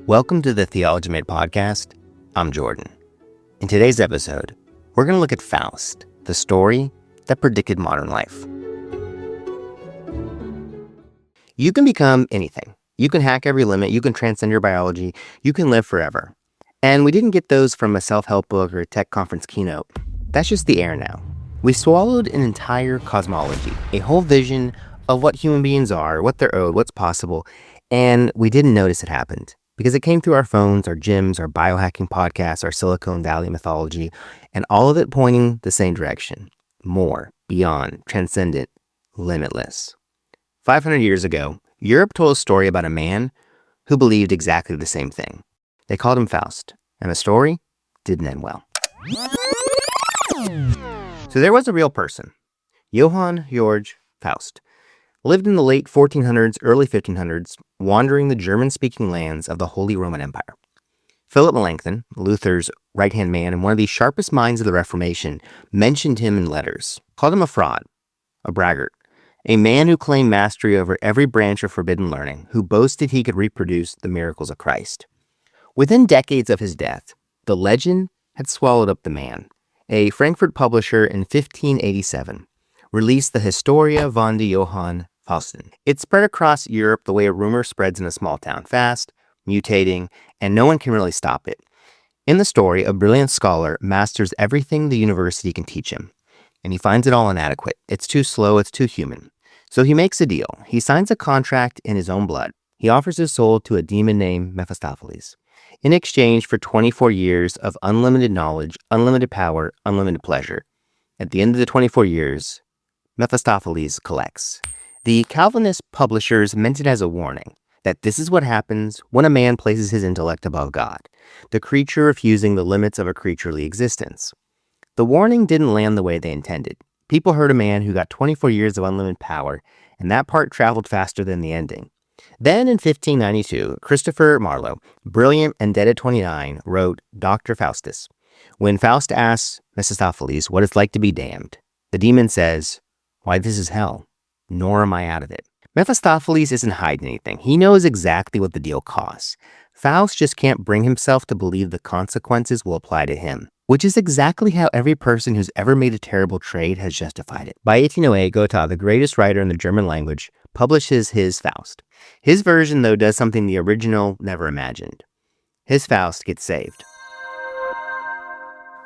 Welcome to the Theology Made podcast. I'm Jordan. In today's episode, we're going to look at Faust, the story that predicted modern life. You can become anything. You can hack every limit. You can transcend your biology. You can live forever. And we didn't get those from a self-help book or a tech conference keynote. That's just the air now. We swallowed an entire cosmology, a whole vision of what human beings are, what they're owed, what's possible, and we didn't notice it happened because it came through our phones, our gyms, our biohacking podcasts, our Silicon Valley mythology, and all of it pointing the same direction. More, beyond, transcendent, limitless. 500 years ago, Europe told a story about a man who believed exactly the same thing. They called him Faust, and the story didn't end well. So there was a real person, Johann Georg Faust, lived in the late 1400s, early 1500s, wandering the German-speaking lands of the Holy Roman Empire. Philip Melanchthon, Luther's right-hand man and one of the sharpest minds of the Reformation, mentioned him in letters, called him a fraud, a braggart, a man who claimed mastery over every branch of forbidden learning, who boasted he could reproduce the miracles of Christ. Within decades of his death, the legend had swallowed up the man. A Frankfurt publisher in 1587 released the Historia von de Johann Faustian. It spread across Europe the way a rumor spreads in a small town, fast, mutating, and no one can really stop it. In the story, a brilliant scholar masters everything the university can teach him, and he finds it all inadequate. It's too slow, it's too human. So he makes a deal. He signs a contract in his own blood. He offers his soul to a demon named Mephistopheles in exchange for 24 years of unlimited knowledge, unlimited power, unlimited pleasure. At the end of the 24 years, Mephistopheles collects. The Calvinist publishers meant it as a warning that this is what happens when a man places his intellect above God, the creature refusing the limits of a creaturely existence. The warning didn't land the way they intended. People heard a man who got 24 years of unlimited power, and that part traveled faster than the ending. Then in 1592, Christopher Marlowe, brilliant and dead at 29, wrote Dr. Faustus. When Faust asks Mephistopheles what it's like to be damned, the demon says, "Why, this is hell, nor am I out of it." Mephistopheles isn't hiding anything. He knows exactly what the deal costs. Faust just can't bring himself to believe the consequences will apply to him, which is exactly how every person who's ever made a terrible trade has justified it. By 1808, Goethe, the greatest writer in the German language, publishes his Faust. His version, though, does something the original never imagined. His Faust gets saved.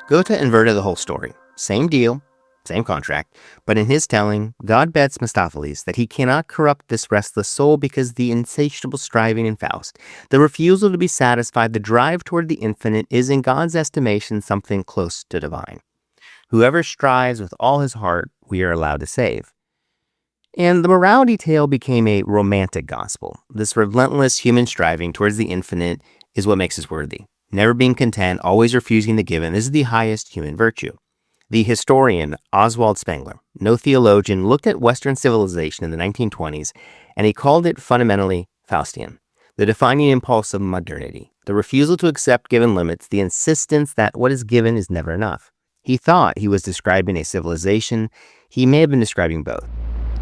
Goethe inverted the whole story. Same deal, same contract, but in his telling, God bets Mephistopheles that he cannot corrupt this restless soul because the insatiable striving in Faust, the refusal to be satisfied, the drive toward the infinite is in God's estimation something close to divine. Whoever strives with all his heart, we are allowed to save. And the morality tale became a romantic gospel. This relentless human striving towards the infinite is what makes us worthy. Never being content, always refusing the given, this is the highest human virtue. The historian Oswald Spengler, no theologian, looked at Western civilization in the 1920s, and he called it fundamentally Faustian, the defining impulse of modernity, the refusal to accept given limits, the insistence that what is given is never enough. He thought he was describing a civilization. He may have been describing both.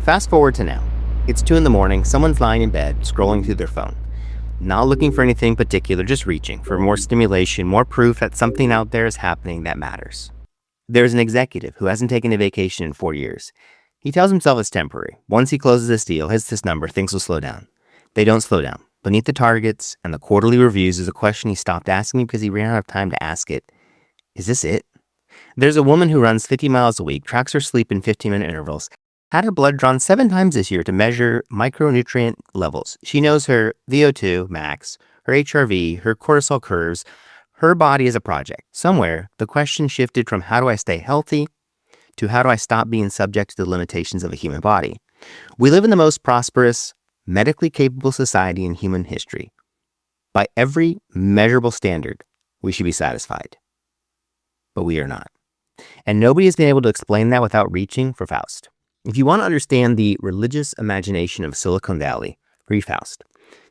Fast forward to now. It's 2 a.m, someone's lying in bed, scrolling through their phone. Not looking for anything particular, just reaching for more stimulation, more proof that something out there is happening that matters. There's an executive who hasn't taken a vacation in 4 years. He tells himself it's temporary. Once he closes this deal, hits this number, things will slow down. They don't slow down. Beneath the targets and the quarterly reviews is a question he stopped asking because he ran out of time to ask it. Is this it? There's a woman who runs 50 miles a week, tracks her sleep in 15-minute intervals, had her blood drawn 7 times this year to measure micronutrient levels. She knows her VO2 max, her HRV, her cortisol curves. Her body is a project. Somewhere, the question shifted from how do I stay healthy to how do I stop being subject to the limitations of a human body. We live in the most prosperous, medically capable society in human history. By every measurable standard, we should be satisfied. But we are not. And nobody has been able to explain that without reaching for Faust. If you want to understand the religious imagination of Silicon Valley, read Faust.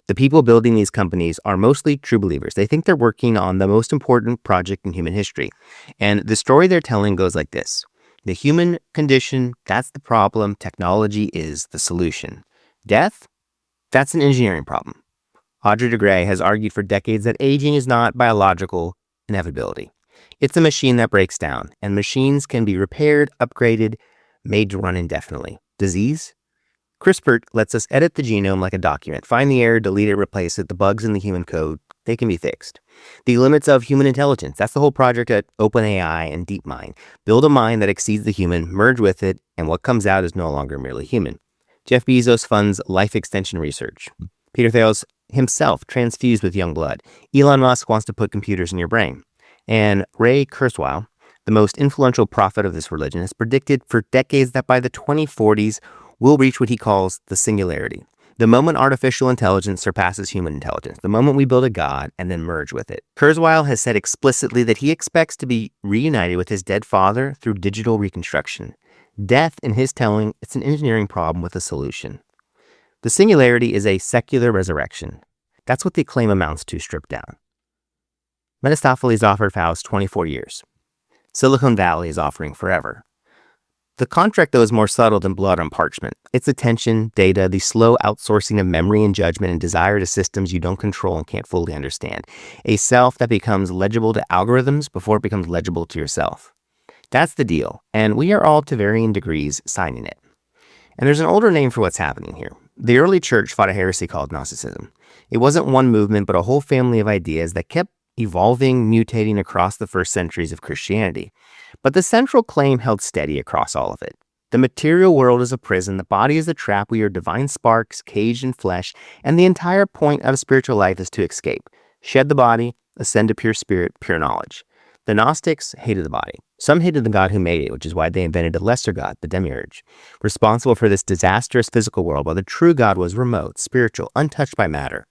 The people building these companies are mostly true believers. They think they're working on the most important project in human history. And the story they're telling goes like this. The human condition, that's the problem. Technology is the solution. Death, that's an engineering problem. Audrey de Grey has argued for decades that aging is not biological inevitability. It's a machine that breaks down, and machines can be repaired, upgraded, made to run indefinitely. Disease? CRISPR lets us edit the genome like a document, find the error, delete it, replace it. The bugs in the human code, they can be fixed. The limits of human intelligence, that's the whole project at OpenAI and DeepMind. Build a mind that exceeds the human, merge with it, and what comes out is no longer merely human. Jeff Bezos funds life extension research. Peter Thiel himself transfused with young blood. Elon Musk wants to put computers in your brain. And Ray Kurzweil, the most influential prophet of this religion, has predicted for decades that by the 2040s, we'll reach what he calls the singularity. The moment artificial intelligence surpasses human intelligence, the moment we build a god and then merge with it. Kurzweil has said explicitly that he expects to be reunited with his dead father through digital reconstruction. Death, in his telling, it's an engineering problem with a solution. The singularity is a secular resurrection. That's what the claim amounts to stripped down. Mephistopheles offered Faust 24 years. Silicon Valley is offering forever. The contract, though, is more subtle than blood on parchment. It's attention, data, the slow outsourcing of memory and judgment and desire to systems you don't control and can't fully understand. A self that becomes legible to algorithms before it becomes legible to yourself. That's the deal, and we are all to varying degrees signing it. And there's an older name for what's happening here. The early church fought a heresy called Gnosticism. It wasn't one movement, but a whole family of ideas that kept evolving, mutating across the first centuries of Christianity. But the central claim held steady across all of it. The material world is a prison, the body is a trap, we are divine sparks, caged in flesh, and the entire point of spiritual life is to escape. Shed the body, ascend to pure spirit, pure knowledge. The Gnostics hated the body. Some hated the God who made it, which is why they invented a lesser God, the demiurge, responsible for this disastrous physical world, while the true God was remote, spiritual, untouched by matter.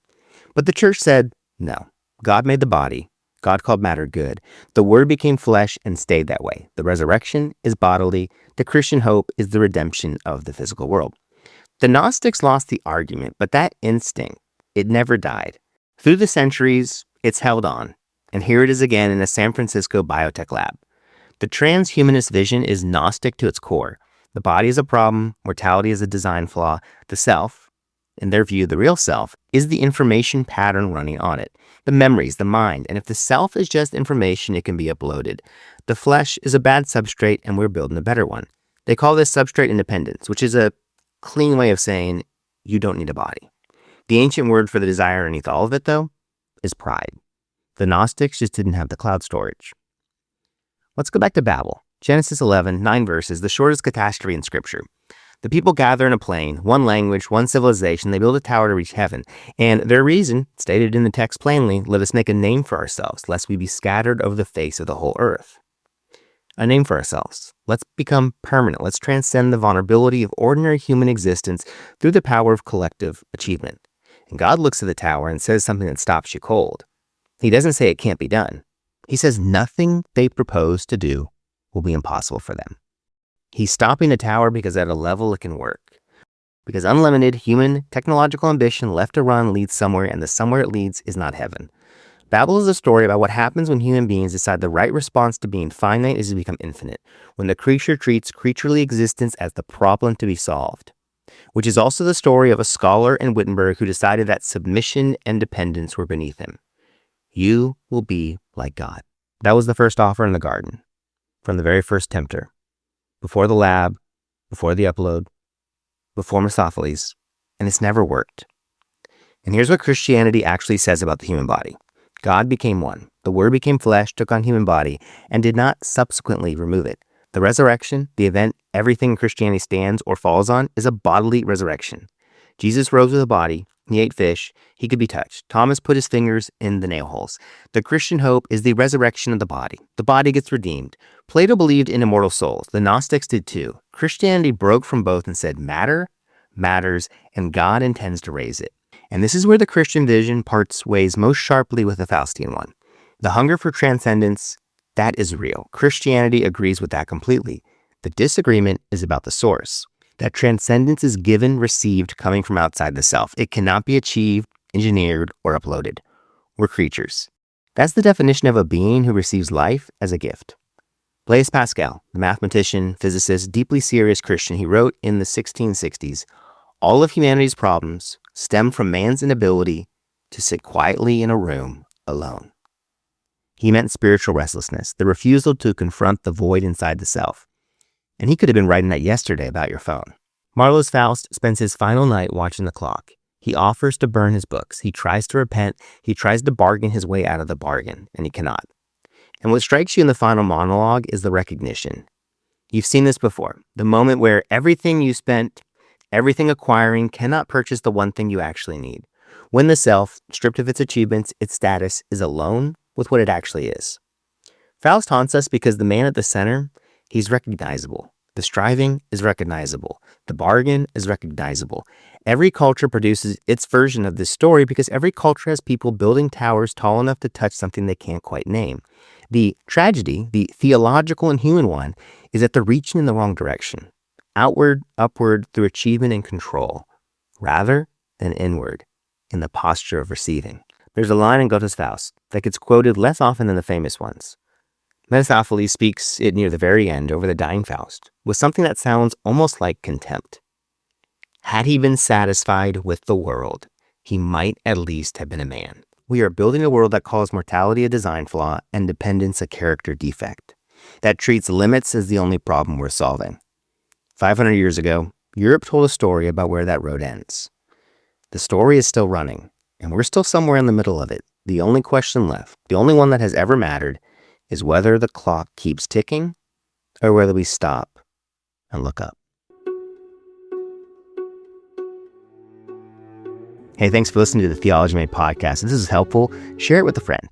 But the church said, no. God made the body. God called matter good. The Word became flesh and stayed that way. The resurrection is bodily. The Christian hope is the redemption of the physical world. The Gnostics lost the argument, but that instinct, it never died. Through the centuries, it's held on. And here it is again in a San Francisco biotech lab. The transhumanist vision is Gnostic to its core. The body is a problem. Mortality is a design flaw. The self, in their view, the real self, is the information pattern running on it. The memories, the mind, and if the self is just information, it can be uploaded. The flesh is a bad substrate, and we're building a better one. They call this substrate independence, which is a clean way of saying you don't need a body. The ancient word for the desire underneath all of it, though, is pride. The Gnostics just didn't have the cloud storage. Let's go back to Babel. Genesis 11, 9 verses, the shortest catastrophe in Scripture. The people gather in a plain, one language, one civilization. They build a tower to reach heaven. And their reason, stated in the text plainly, let us make a name for ourselves, lest we be scattered over the face of the whole earth. A name for ourselves. Let's become permanent. Let's transcend the vulnerability of ordinary human existence through the power of collective achievement. And God looks at the tower and says something that stops you cold. He doesn't say it can't be done. He says nothing they propose to do will be impossible for them. He's stopping the tower because at a level it can work. Because unlimited human technological ambition left to run leads somewhere, and the somewhere it leads is not heaven. Babel is a story about what happens when human beings decide the right response to being finite is to become infinite, when the creature treats creaturely existence as the problem to be solved. Which is also the story of a scholar in Wittenberg who decided that submission and dependence were beneath him. You will be like God. That was the first offer in the garden, from the very first tempter. Before the lab, before the upload, before Mephistopheles, and it's never worked. And here's what Christianity actually says about the human body. God became one. The Word became flesh, took on human body, and did not subsequently remove it. The resurrection, the event everything Christianity stands or falls on, is a bodily resurrection. Jesus rose with a body. He ate fish. He could be touched. Thomas put his fingers in the nail holes. The Christian hope is the resurrection of the body. The body gets redeemed. Plato believed in immortal souls. The Gnostics did too. Christianity broke from both and said matter matters, and God intends to raise it. And this is where the Christian vision parts ways most sharply with the Faustian one. The hunger for transcendence, that is real. Christianity agrees with that completely. The disagreement is about the source. That transcendence is given, received, coming from outside the self. It cannot be achieved, engineered, or uploaded. We're creatures. That's the definition of a being who receives life as a gift. Blaise Pascal, the mathematician, physicist, deeply serious Christian, he wrote in the 1660s, all of humanity's problems stem from man's inability to sit quietly in a room alone. He meant spiritual restlessness, the refusal to confront the void inside the self. And he could have been writing that yesterday about your phone. Marlowe's Faust spends his final night watching the clock. He offers to burn his books. He tries to repent. He tries to bargain his way out of the bargain, and he cannot. And what strikes you in the final monologue is the recognition. You've seen this before. The moment where everything you spent, everything acquiring cannot purchase the one thing you actually need. When the self, stripped of its achievements, its status, is alone with what it actually is. Faust haunts us because the man at the center, he's recognizable. The striving is recognizable. The bargain is recognizable. Every culture produces its version of this story because every culture has people building towers tall enough to touch something they can't quite name. The tragedy, the theological and human one, is that they're reaching in the wrong direction. Outward, upward, through achievement and control, rather than inward, in the posture of receiving. There's a line in Goethe's Faust that gets quoted less often than the famous ones. Mephistopheles speaks it near the very end over the dying Faust with something that sounds almost like contempt. Had he been satisfied with the world, he might at least have been a man. We are building a world that calls mortality a design flaw and dependence a character defect, that treats limits as the only problem we're solving. 500 years ago, Europe told a story about where that road ends. The story is still running, and we're still somewhere in the middle of it. The only question left, the only one that has ever mattered, is whether the clock keeps ticking or whether we stop and look up. Hey, thanks for listening to the Theology Made podcast. If this is helpful, share it with a friend.